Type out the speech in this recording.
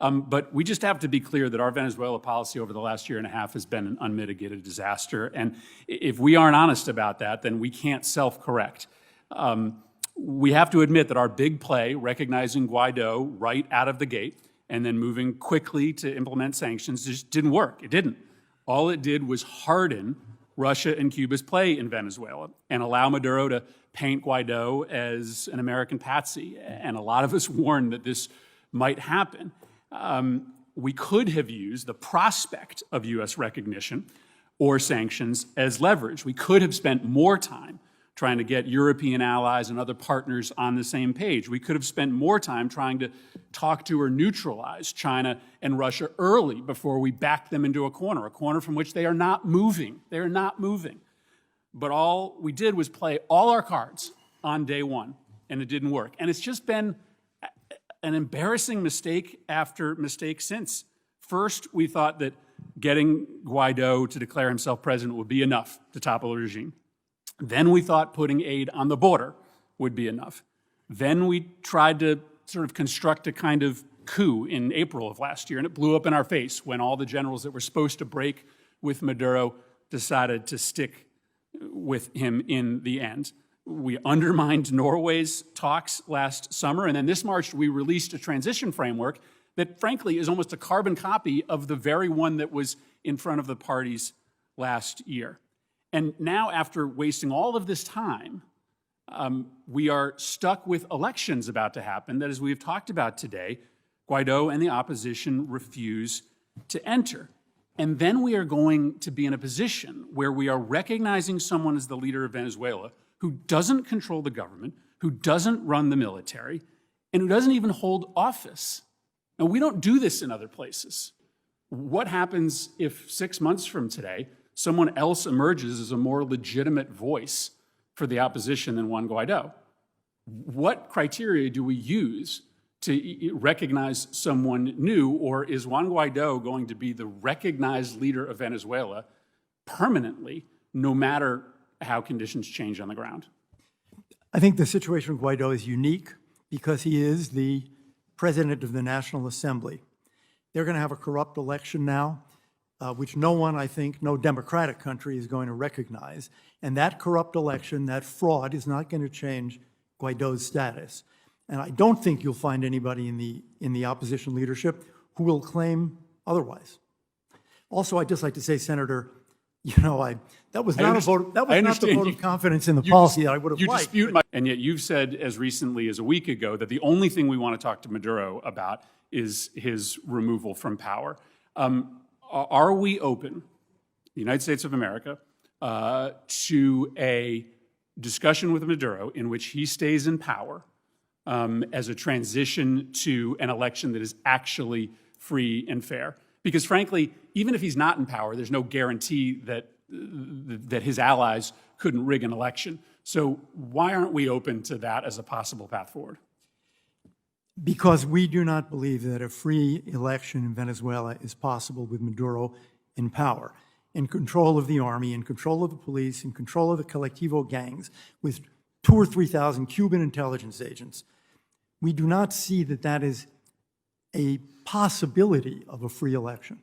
But we just have to be clear that our Venezuela policy over the last year and a half has been an unmitigated disaster. And if we aren't honest about that, then we can't self-correct. We have to admit that our big play, recognizing Guaidó right out of the gate and then moving quickly to implement sanctions, just didn't work. It didn't. All it did was harden Russia and Cuba's play in Venezuela and allow Maduro to paint Guaidó as an American patsy. And a lot of us warned that this might happen. We could have used the prospect of U.S. recognition or sanctions as leverage. We could have spent more time trying to get European allies and other partners on the same page. We could have spent more time trying to talk to or neutralize China and Russia early before we backed them into a corner from which they are not moving. They are not moving. But all we did was play all our cards on day one, and it didn't work. And it's just been an embarrassing mistake after mistake since. First, we thought that getting Guaidó to declare himself president would be enough to topple the regime. Then we thought putting aid on the border would be enough. Then we tried to sort of construct a kind of coup in April of last year, and it blew up in our face when all the generals that were supposed to break with Maduro decided to stick with him in the end. We undermined Norway's talks last summer, and then this March we released a transition framework that frankly is almost a carbon copy of the very one that was in front of the parties last year. And now, after wasting all of this time, we are stuck with elections about to happen that, as we've talked about today, Guaidó and the opposition refuse to enter. And then we are going to be in a position where we are recognizing someone as the leader of Venezuela who doesn't control the government, who doesn't run the military, and who doesn't even hold office. Now, we don't do this in other places. What happens if 6 months from today, someone else emerges as a more legitimate voice for the opposition than Juan Guaidó? What criteria do we use to recognize someone new, or is Juan Guaidó going to be the recognized leader of Venezuela permanently, no matter how conditions change on the ground? I think the situation with Guaidó is unique because he is the president of the National Assembly. They're going to have a corrupt election now, which no one, I think, no democratic country is going to recognize. And that corrupt election, that fraud, is not going to change Guaidó's status. And I don't think you'll find anybody in the opposition leadership who will claim otherwise. Also, I'd just like to say, Senator, that was not a vote. That was not the vote of confidence in the policy that I would have liked. And yet you've said as recently as a week ago that the only thing we want to talk to Maduro about is his removal from power. Are we open, the United States of America, to a discussion with Maduro in which he stays in power as a transition to an election that is actually free and fair? Because frankly, even if he's not in power, there's no guarantee that his allies couldn't rig an election. So why aren't we open to that as a possible path forward? Because we do not believe that a free election in Venezuela is possible with Maduro in power, in control of the army, in control of the police, in control of the colectivo gangs, with 2,000 or 3,000 Cuban intelligence agents. We do not see that that is a possibility of a free election.